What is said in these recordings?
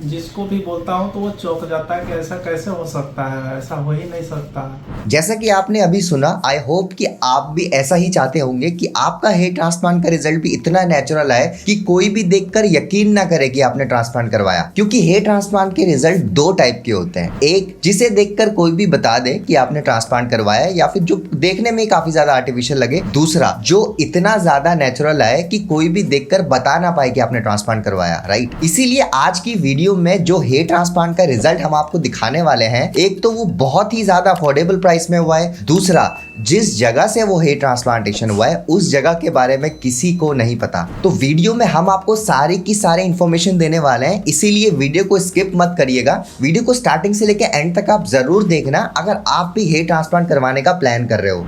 जिसको भी बोलता हूँ तो वो चौंक जाता है कि ऐसा कैसे हो सकता है, ऐसा हो ही नहीं सकता। जैसा कि आपने अभी सुना, आई होप कि आप भी ऐसा ही चाहते होंगे कि आपका हेयर ट्रांसप्लांट का रिजल्ट भी इतना नेचुरल आए कि कोई भी देखकर यकीन ना करे कि आपने ट्रांसप्लांट करवाया। क्योंकि हेयर ट्रांसप्लांट के रिजल्ट दो टाइप के होते हैं, एक जिसे देखकर कोई भी बता दे कि आपने ट्रांसप्लांट करवाया या फिर जो देखने में काफी ज्यादा आर्टिफिशियल लगे, दूसरा जो इतना ज्यादा नेचुरल आए कि कोई भी देखकर बता ना पाए कि आपने ट्रांसप्लांट करवाया, राइट। इसीलिए आज की वीडियो में जो हेयर ट्रांसप्लांट का रिजल्ट हम आपको दिखाने वाले हैं, एक तो वो बहुत ही ज्यादा अफोर्डेबल प्राइस में हुआ है, दूसरा जिस जगह से वो हेयर ट्रांसप्लांटेशन हुआ है उस जगह के बारे में किसी को नहीं पता। तो वीडियो में हम आपको सारी की सारी इंफॉर्मेशन देने वाले हैं, इसीलिए वीडियो को स्किप मत करिएगा। वीडियो को स्टार्टिंग से लेकर एंड तक आप जरूर देखना अगर आप भी हेयर ट्रांसप्लांट करवाने का प्लान कर रहे हो।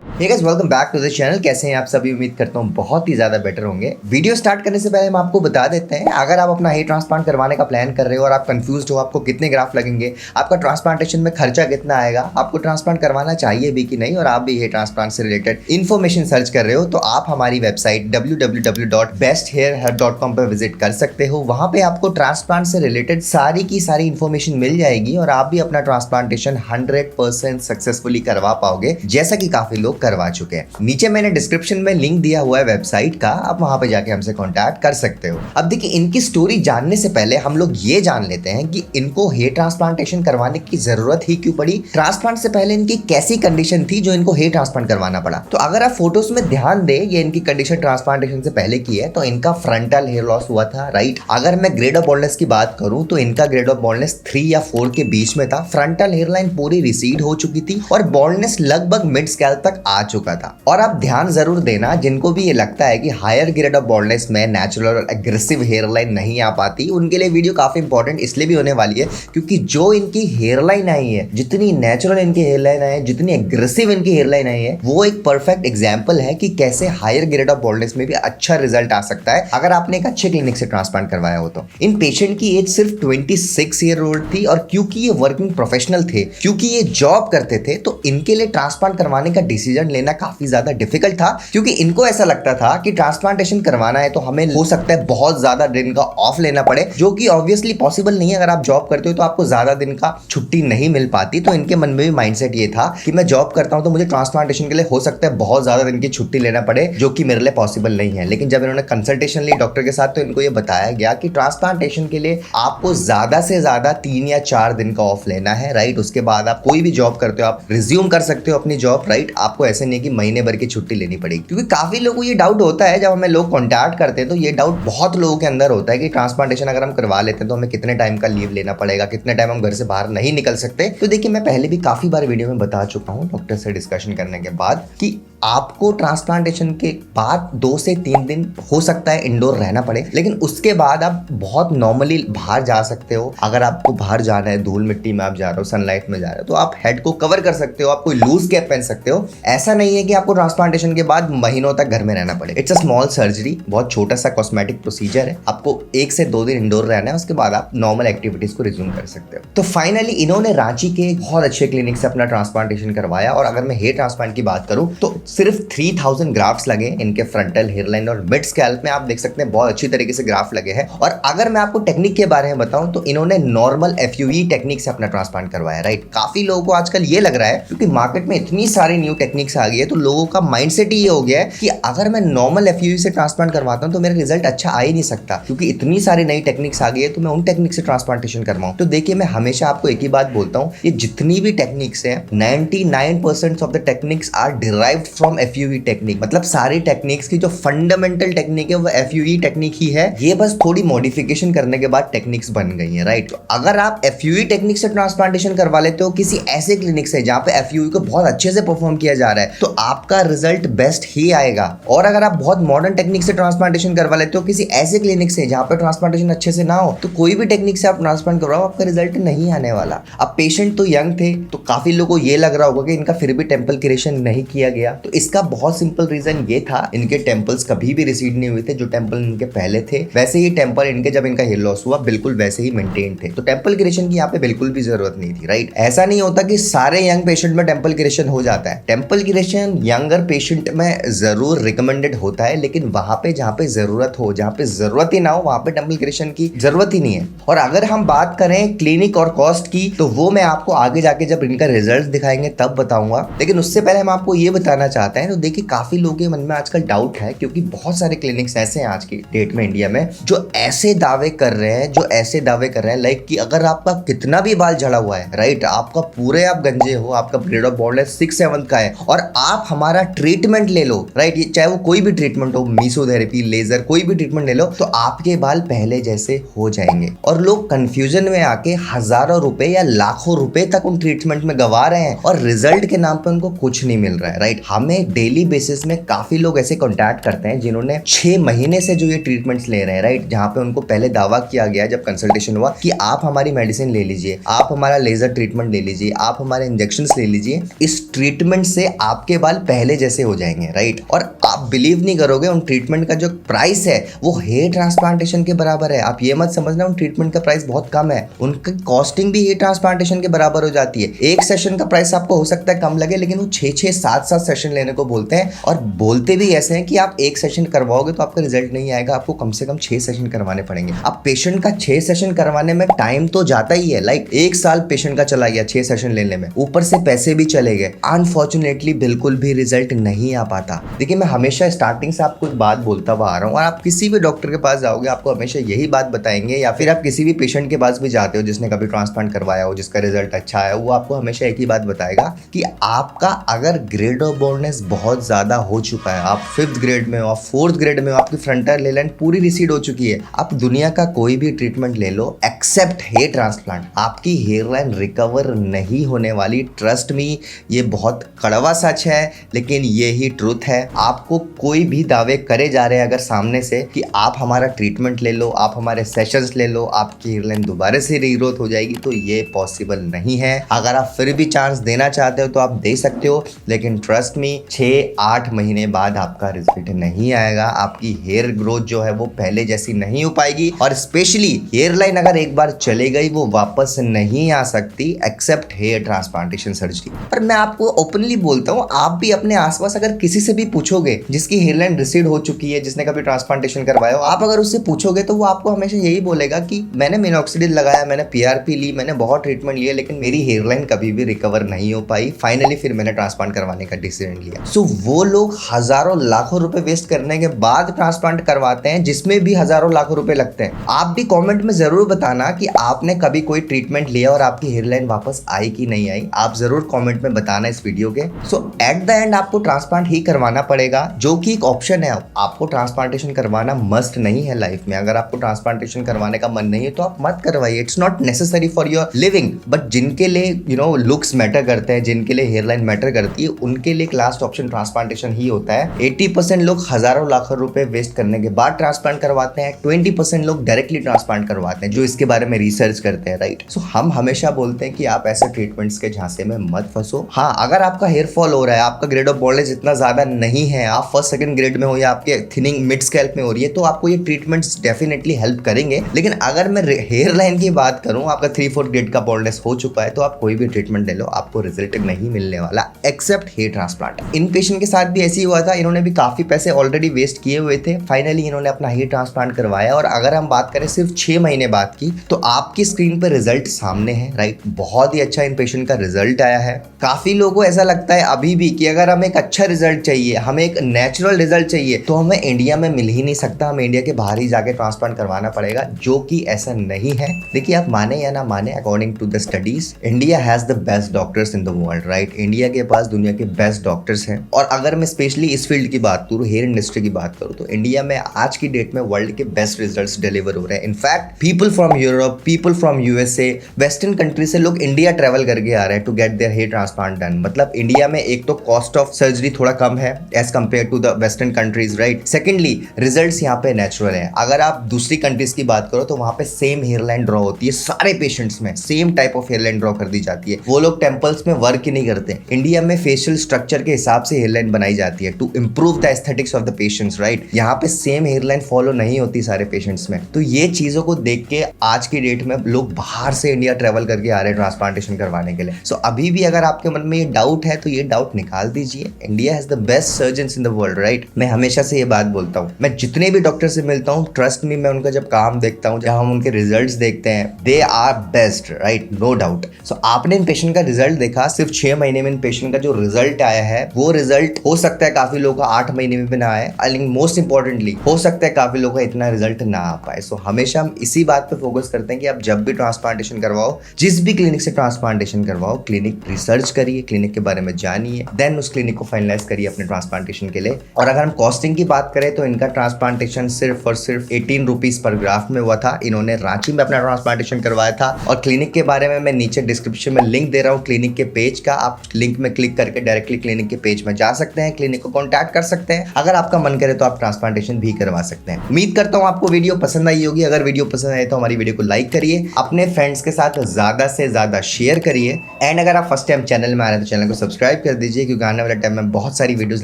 Hey guys, welcome back to the channel. कैसे हैं आप सभी? उम्मीद करता हूँ बहुत ही ज्यादा बेटर होंगे। वीडियो स्टार्ट करने से पहले हम आपको बता देते हैं, अगर आप अपना हेयर ट्रांसप्लांट करवाने का प्लान कर रहे हो और आप कंफ्यूज्ड हो आपको कितने ग्राफ्ट लगेंगे, आपका ट्रांसप्लांटेशन में खर्चा कितना आएगा, आपको ट्रांसप्लांट करवाना चाहिए भी कि नहीं, और आप भी हेयर ट्रांसप्लांट से रिलेटेड इन्फॉर्मेशन सर्च कर रहे हो, तो आप हमारी वेबसाइट www.besthairhut.com पर विजिट कर सकते हो। वहां पे आपको ट्रांसप्लांट से रिलेटेड सारी की सारी इन्फॉर्मेशन मिल जाएगी और आप भी अपना ट्रांसप्लांटेशन 100% सक्सेसफुली करवा पाओगे, जैसा कि काफी लोग करवा चुके हैं। नीचे मैंने डिस्क्रिप्शन में लिंक दिया हुआ है वेबसाइट का, आप वहां पे जाके हमसे कांटेक्ट कर सकते हो। अब देखिए, इनकी स्टोरी जानने से पहले हम लोग ये जान लेते हैं कि इनको हेयर ट्रांसप्लांटेशन करवाने की जरूरत ही क्यों पड़ी। ट्रांसप्लांट से पहले इनकी कैसी कंडीशन थी जो इनको हेयर ट्रांसप्लांट करवाना पड़ा। तो अगर आप फोटोज में ध्यान दे, ये इनकी कंडीशन ट्रांसप्लांटेशन से पहले की है, तो इनका फ्रंटल हेयर लॉस हुआ था, राइट। अगर मैं ग्रेड ऑफ बॉल्डनेस की बात करूं तो इनका ग्रेड ऑफ बॉल्डनेस 3 या 4 के बीच में था। फ्रंटल हेयर लाइन पूरी रिसीड हो चुकी थी और बॉल्डनेस लगभग मिड स्कैल्प तक आ चुका था। और आप ध्यान जरूर देना, जिनको भी ये लगता है कि हायर ग्रेड ऑफ बॉल्डनेस में नेचुरल और एग्रेसिव हेयर लाइन नहीं आ पाती, उनके लिए वीडियो काफी इंपॉर्टेंट इसलिए भी होने वाली है क्योंकि जो इनकी हेयर लाइन आई है, जितनी नेचुरल इनकी हेयर लाइन आई है, जितनी एग्रेसिव इनकी हेयर लाइन आई है, वो एक परफेक्ट एग्जाम्पल है कि कैसे हायर ग्रेड ऑफ बॉल्डनेस में भी अच्छा रिजल्ट आ सकता है अगर आपने एक अच्छे क्लिनिक से ट्रांसप्लांट करवाया हो तो। इन पेशेंट की एज सिर्फ 26 ईयर ओल्ड थी और क्योंकि ये वर्किंग प्रोफेशनल थे, क्योंकि ये जॉब करते थे, तो इनके लिए ट्रांसप्लांट करवाने का डिसीजन लेना काफी ज्यादा डिफिकल्ट था। क्योंकि इनको ऐसा लगता था कि ट्रांसप्लांटेशन करवाना है तो हमें हो सकता है बहुत ज्यादा दिन का ऑफ लेना पड़े, जो कि ऑब्वियसली पॉसिबल नहीं है। अगर आप जॉब करते हो तो आपको ज्यादा दिन का छुट्टी नहीं मिल पाती। तो इनके मन में भी माइंडसेट ये था कि मैं जॉब करता हूं तो मुझे ट्रांसप्लांटेशन के लिए हो सकता है बहुत ज्यादा दिन की छुट्टी लेना पड़े, जो कि मेरे लिए पॉसिबल नहीं है। लेकिन जब इन्होंने कंसल्टेशन ली डॉक्टर के साथ, तो इनको ये बताया गया कि ट्रांसप्लांटेशन के लिए आपको ज्यादा से ज्यादा 3 या 4 दिन का ऑफ लेना है, राइट। उसके बाद आप कोई भी जॉब करते हो, आप रिज्यूम कर सकते हो अपनी जॉब, राइट। आपको ऐसे नहीं कि महीने भर की छुट्टी लेनी पड़ेगी। क्योंकि काफी लोगों को ये डाउट होता है, जब हमें लोग कॉन्टैक्ट करते हैं तो ये डाउट बहुत लोगों के अंदर होता है कि ट्रांसप्लांटेशन अगर हम करवा लेते हैं तो हमें कितने टाइम का लीव लेना पड़ेगा, कितने टाइम हम घर से बाहर नहीं निकल सकते। तो देखिए, मैं पहले भी काफी बार वीडियो में बता चुका हूं डॉक्टर से डिस्कशन करने के बाद कि आपको ट्रांसप्लांटेशन के बाद 2 से 3 दिन हो सकता है इंडोर रहना पड़े, लेकिन उसके बाद आप बहुत नॉर्मली बाहर जा सकते हो। अगर आपको बाहर जाना है, धूल मिट्टी में आप जा रहे हो, सनलाइट में जा रहे हो, तो आप हेड को कवर कर सकते हो, आप कोई लूज कैप पहन सकते हो। ऐसा नहीं है कि आपको ट्रांसप्लांटेशन के बाद महीनों तक घर में रहना पड़े। इट्स अ स्मॉल सर्जरी, बहुत छोटा सा कॉस्मेटिक प्रोसीजर है। आपको 1 से 2 दिन इंडोर रहना है, उसके बाद आप नॉर्मल एक्टिविटीज को रिज्यूम कर सकते हो। तो फाइनली इन्होंने रांची के बहुत अच्छे क्लिनिक से अपना ट्रांसप्लांटेशन करवाया। और अगर मैं हेयर ट्रांसप्लांट की बात करूं तो सिर्फ 3000 ग्राफ्ट्स लगे इनके फ्रंटल हेयर लाइन और मिड स्कैल्प में। आप देख सकते हैं बहुत अच्छी तरीके से ग्राफ्ट लगे हैं। और अगर मैं आपको टेक्निक के बारे में बताऊं तो इन्होंने नॉर्मल FUE टेक्निक से अपना ट्रांसप्लांट करवाया, राइट। काफी लोगों को आजकल ये लग रहा है, क्योंकि मार्केट में इतनी सारी न्यू टेक्निक्स आ गई है, तो लोगों का माइंडसेट ही ये हो गया है कि अगर मैं नॉर्मल FUE से ट्रांसप्लांट करवाता हूं तो मेरा रिजल्ट अच्छा आ ही नहीं सकता, क्योंकि इतनी सारी नई टेक्निक्स आ गई है, तो मैं उन टेक्निक से ट्रांसप्लांटेशन करवाऊं। तो देखिए, मैं हमेशा आपको एक ही बात बोलता हूं, ये जितनी भी टेक्निक्स है 99% of the techniques are derived from FUE technique. मतलब सारी टेक्निक्स की जो फंडामेंटल टेक्निक है वो FUE टेक्निक ही है, ये बस थोड़ी मॉडिफिकेशन करने के बाद टेक्निक्स बन गई है, राइट। तो अगर आप FUE टेक्निक से ट्रांसप्लांटेशन करवा लेते हो किसी ऐसे क्लिनिक से जहां पे FUE को बहुत अच्छे से परफॉर्म किया जा रहा है, तो आपका रिजल्ट बेस्ट ही आएगा। और अगर आप बहुत मॉडर्न टेक्निक से ट्रांसप्लांटेशन करवा लेते हो किसी ऐसे क्लिनिक से जहां पे ट्रांसप्लांटेशन अच्छे से ना हो, तो कोई भी टेक्निक से आप ट्रांसप्लांट करवाओ, आपका रिजल्ट नहीं आने वाला। अब पेशेंट तो यंग थे, तो काफी लोगों को ये लग रहा होगा कि इनका फिर भी टेम्पल क्रेशन नहीं किया गया। तो इसका बहुत सिंपल रीजन ये था, इनके टेम्पल्स कभी भी रिसीड नहीं हुए थे। जो टेम्पल इनके पहले थे वैसे ही टेम्पल इनके जब इनका हेयर लॉस हुआ बिल्कुल वैसे ही मेंटेन थे। तो टेम्पल क्रेशन की यहाँ पे बिल्कुल भी जरूरत नहीं थी, राइट। ऐसा नहीं होता कि सारे यंग पेशेंट में टेम्पल क्रेशन हो जाता है। टेम्पल एमल्ग्रेशन यंगर पेशेंट में जरूर रिकमेंडेड होता है, लेकिन वहां पे जहाँ पे जरूरत हो, जहाँ पे जरूरत ही ना हो वहां पे एमल्ग्रेशन की जरूरत ही नहीं है। और अगर हम बात करें क्लिनिक और कॉस्ट की तो वो मैं आपको आगे जाके जब इनका रिजल्ट दिखाएंगे तब बताऊंगा, लेकिन उससे पहले हम आपको ये बताना चाहते हैं। तो देखिए काफी लोगों के मन में आजकल डाउट है, क्योंकि बहुत सारे क्लिनिक्स ऐसे हैं आज की डेट में इंडिया में जो ऐसे दावे कर रहे हैं लाइक कि अगर आपका कितना भी बाल झड़ा हुआ है, राइट, आपका पूरे आप गंजे हो, आपका ग्रेड ऑफ बॉल्डनेस 6-7 का है और आप हमारा ट्रीटमेंट ले लो, राइट, चाहे वो कोई भी ट्रीटमेंट हो, मीसोथेरेपी, लेजर, कोई भी ट्रीटमेंट ले लो, तो आपके बाल पहले जैसे हो जाएंगे। और लोग कंफ्यूजन में आके हजारों रुपए या लाखों रुपए तक उन ट्रीटमेंट में गवा रहे हैं और रिजल्ट के नाम पे उनको कुछ नहीं मिल रहा है, राइट। हमें डेली बेसिस में काफी लोग ऐसे कॉन्टैक्ट करते हैं जिन्होंने 6 महीने से जो ये ट्रीटमेंट्स ले रहे हैं, राइट, जहां पे उनको पहले दावा किया गया जब कंसल्टेशन हुआ कि आप हमारी मेडिसिन ले लीजिए, आप हमारा लेजर ट्रीटमेंट ले लीजिए, आप हमारे इंजेक्शंस ले लीजिए, इस ट्रीटमेंट से आपके बाल पहले जैसे हो जाएंगे, राइट। और आप बिलीव नहीं करोगे उन ट्रीटमेंट का जो प्राइस है वो हेयर ट्रांसप्लांटेशन के बराबर है। आप ये मत समझना उन ट्रीटमेंट का प्राइस बहुत कम है, उनकी कॉस्टिंग भी हेयर ट्रांसप्लांटेशन के बराबर हो जाती है। एक सेशन का प्राइस आपको हो सकता है कम लगे, लेकिन वो 6-6, 7-7 सेशन लेने को बोलते हैं और बोलते भी ऐसे हैं कि आप एक सेशन करवाओगे तो आपका रिजल्ट नहीं आएगा, आपको कम से कम 6 सेशन करवाने पड़ेंगे। अब पेशेंट का 6 सेशन करवाने में टाइम तो जाता ही है, लाइक 1 साल पेशेंट का चला गया 6 सेशन लेने में, ऊपर से पैसे भी चले गए, अनफॉर्चुनेटली बिल्कुल भी रिजल्ट नहीं आ पाता। देखिए मैं हमेशा स्टार्टिंग से आपको एक बात बोलता हुआ आ रहा हूँ, और आप किसी भी डॉक्टर के पास जाओगे आपको हमेशा यही बात बताएंगे, या फिर आप किसी भी पेशेंट के पास भी जाते हो जिसने कभी ट्रांसप्लांट करवाया हो, जिसका रिजल्ट अच्छा है, वो आपको हमेशा एक ही बात बताएगा कि आपका अगर ग्रेड ऑफ बॉल्डनेस बहुत ज्यादा हो चुका है, आप 5th ग्रेड में हो, आप 4th ग्रेड में हो, आपकी फ्रंटल हेयर लाइन पूरी रिसीड हो चुकी है, आप दुनिया का कोई भी ट्रीटमेंट ले लो एक्सेप्ट हेयर ट्रांसप्लांट, आपकी हेयर लाइन रिकवर नहीं होने वाली। ट्रस्ट मी, ये बहुत कड़वा सच है, लेकिन ये ही ट्रूथ है। आपको कोई भी दावे करे जा रहे हैं अगर सामने से कि आप हमारा ट्रीटमेंट ले लो, आप हमारे सेशंस ले लो, आपकी हेयर लाइन दोबारा से रीग्रोथ हो जाएगी, तो ये पॉसिबल नहीं है। अगर आप फिर भी चांस देना चाहते हो तो आप दे सकते हो, लेकिन ट्रस्ट मी 6-8 महीने बाद आपका रिजल्ट नहीं आएगा, आपकी हेयर ग्रोथ जो है वो पहले जैसी नहीं हो पाएगी, और स्पेशली हेयर लाइन अगर एक बार चले गई वो वापस नहीं आ सकती एक्सेप्ट हेयर ट्रांसप्लांटेशन सर्जरी। और मैं आपको ओपनली बोलता हूँ, आप भी अपने आसपास अगर किसी से भी पूछोगे जिसकी हेयर लाइन रिसीड हो चुकी है, जिसने कभी ट्रांसप्लांटेशन करवाया हो, आप अगर उससे पूछोगे तो वो आपको हमेशा यही बोलेगा कि मैंने मिनोक्सिडिल लगाया, मैंने PRP ली, मैंने बहुत ट्रीटमेंट लिया, लेकिन मेरी हेयर लाइन कभी भी रिकवर नहीं हो पाई, फाइनली फिर मैंने ट्रांसप्लांट करवाने का डिसीजन लिया। सो वो लोग हजारों लाखों रुपए वेस्ट करने के बाद ट्रांसप्लांट करवाते हैं, जिसमें भी हजारों लाखों रुपए लगते हैं। आप भी कमेंट में जरूर बताना कि आपने कभी कोई ट्रीटमेंट लिया और आपकी हेयर लाइन वापस आई कि नहीं आई, आप जरूर कमेंट में बताना इस वीडियो के। सो एट द एंड आपको ट्रांसप्लांट ही करवाना पड़ेगा, जो कि एक ऑप्शन है। आपको ट्रांसप्लांटेशन करवाना मस्ट नहीं है लाइफ में। अगर आपको ट्रांसप्लांटेशन करवाने का मन नहीं है तो आप मत करवाइए, it's not necessary for your living. But जिनके लिए लुक्स मैटर करते हैं, जिनके लिए हेयर लाइन मैटर करती है, उनके लिए लास्ट ऑप्शन ट्रांसप्लांटेशन ही होता है। 80% लोग हजारों लाखों रुपए वेस्ट करने के बाद ट्रांसप्लांट करवाते हैं, 20% लोग डायरेक्टली ट्रांसप्लांट करवाते हैं जो इसके बारे में रिसर्च करते हैं, राइट। सो हम हमेशा बोलते हैं कि आप ऐसे ट्रीटमेंट्स के झांसे में मत फंसो। हाँ, अगर आपका हेयर फॉल हो रहा है, आपका ग्रेड ऑफ बॉल्डनेस इतना ज्यादा नहीं है, आप 1st-2nd ग्रेड में हो या आपके थिनिंग मिड स्कैल्प में हो रही है, तो आपको ये ट्रीटमेंट्स डेफिनेटली हेल्प करेंगे। लेकिन अगर मैं हेयर लाइन की बात करूं, आपका 3-4 ग्रेड का बॉल्डनेस हो चुका है, तो आप कोई भी ट्रीटमेंट ले लो, आपको रिजल्ट नहीं मिलने वाला एक्सेप्ट हेयर ट्रांसप्लांट। इन पेशेंट के साथ भी ऐसे ही हुआ था, इन्होंने भी काफी पैसे ऑलरेडी वेस्ट किए हुए थे, फाइनली इन्होंने अपना हेयर ट्रांसप्लांट करवाया। और अगर हम बात करें सिर्फ 6 महीने बाद की, तो आपकी स्क्रीन पर रिजल्ट सामने है, राइट। बहुत ही अच्छा इन पेशेंट का रिजल्ट आया है। काफी लोगों को ऐसा लगता है अभी भी कि अगर हमें एक अच्छा रिजल्ट चाहिए, हमें एक नेचुरल रिजल्ट चाहिए, तो हमें इंडिया में मिल ही नहीं सकता, हमें इंडिया के बाहर ही जाके ट्रांसप्लांट करवाना पड़ेगा, जो कि ऐसा नहीं है। देखिए आप माने या ना माने, according to the studies India has the best doctors in the world, right. India के पास दुनिया के बेस्ट डॉक्टर्स हैं। और अगर मैं स्पेशली इस फील्ड की बात करूँ, हेयर इंडस्ट्री की बात करूँ, तो इंडिया में आज की डेट में वर्ल्ड के बेस्ट रिजल्ट्स डिलीवर हो रहे हैं। In fact people from Europe, people from USA, western country से लोग इंडिया ट्रेवल करके आ रहे हैं to get their hair transplant done. मतलब इंडिया में एक तो कॉस्ट ऑफ सर्जरी थोड़ा कम है as compared to the western countries, right. Secondly results यहाँ पे नेचुरल है। अगर आप दूसरी कंट्रीज की बात करो तो वहां पे सेम हेयर लाइन ड्रॉ होती है, सारे पेशेंट्स में same type of hairline draw कर दी जाती है। वो लोग टेम्पल्स में वर्क ही नहीं करते। इंडिया में फेशियल स्ट्रक्चर के हिसाब से हेयर लाइन बनाई जाती है to improve the aesthetics of the patients, right. यहाँ पे सेम हेयर लाइन फॉलो नहीं होती सारे पेशेंट्स में। तो ये चीजों को देख के आज की डेट में लोग बाहर से इंडिया ट्रेवल करके आ रहे हैं ट्रांसप्लांटेशन करवाने के लिए। सो अभी भी अगर आपके मन में ये डाउट है तो ये डाउट निकाल दीजिए। India has the best surgeons in the world, right. मैं हमेशा से ये बात बोलता हूँ, मैं जितने भी डॉक्टर से मिलता हूँ, ट्रस्ट मी, मैं उनका जब काम देखता हूँ, जब हम उनके रिजल्ट्स देखते हैं, they are best, right, no doubt. So आपने इन पेशेंट का रिजल्ट देखा, सिर्फ 6 महीने में इन पेशेंट का जो रिजल्ट आया है, वो रिजल्ट हो सकता है काफी लोगों का 8 महीने में भी ना आए, आई थिंक मोस्ट इंपॉर्टेंटली हो सकता है काफी लोगों का इतना रिजल्ट ना आ पाए। सो हमेशा हम इसी बात पे फोकस करते हैं कि आप जब भी ट्रांसप्लांटेशन करवाओ, जिस भी क्लिनिक से ट्रांसप्लांटेशन करवाओ, क्लिनिक रिसर्च करिए, क्लिनिक के बारे में जानिए, देन उस क्लिनिक को फाइनलाइज करिए अपने ट्रांसप्लांटेशन के लिए। और अगर हम कॉस्टिंग की बात करें तो इनका ट्रांसप्लांटेशन सिर्फ और सिर्फ 18 रुपीज पर ग्राफ्ट में हुआ था। इन्होंने रांची में अपना ट्रांसप्लांटेशन करवाया था। और क्लिनिक के बारे में मैं नीचे डिस्क्रिप्शन में लिंक दे रहा हूँ क्लिनिक के पेज का, आप लिंक में क्लिक करके डायरेक्टली क्लिनिक के पेज में जा सकते हैं, क्लिनिक को कॉन्टैक्ट कर सकते हैं। अगर आपका मन करे तो आप ट्रांसप्लांटेशन भी करवा सकते हैं। उम्मीद करता हूँ आपको वीडियो पसंद आई होगी। अगर वीडियो पसंद आए तो हमारी वीडियो को लाइक करिए, अपने फ्रेंड्स के साथ ज्यादा से ज्यादा शेयर करिए। एंड अगर आप फर्स्ट टाइम चैनल में आ रहे हैं तो चैनल को सब्सक्राइब कर दीजिए, क्योंकि आने वाले टाइम में बहुत सारी वीडियोस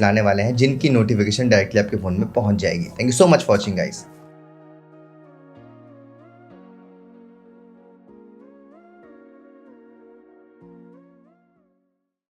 लाने वाले हैं जिनकी नोटिफिकेशन डायरेक्टली आपके फोन में पहुंच जाएगी। Thank you so much for watching guys.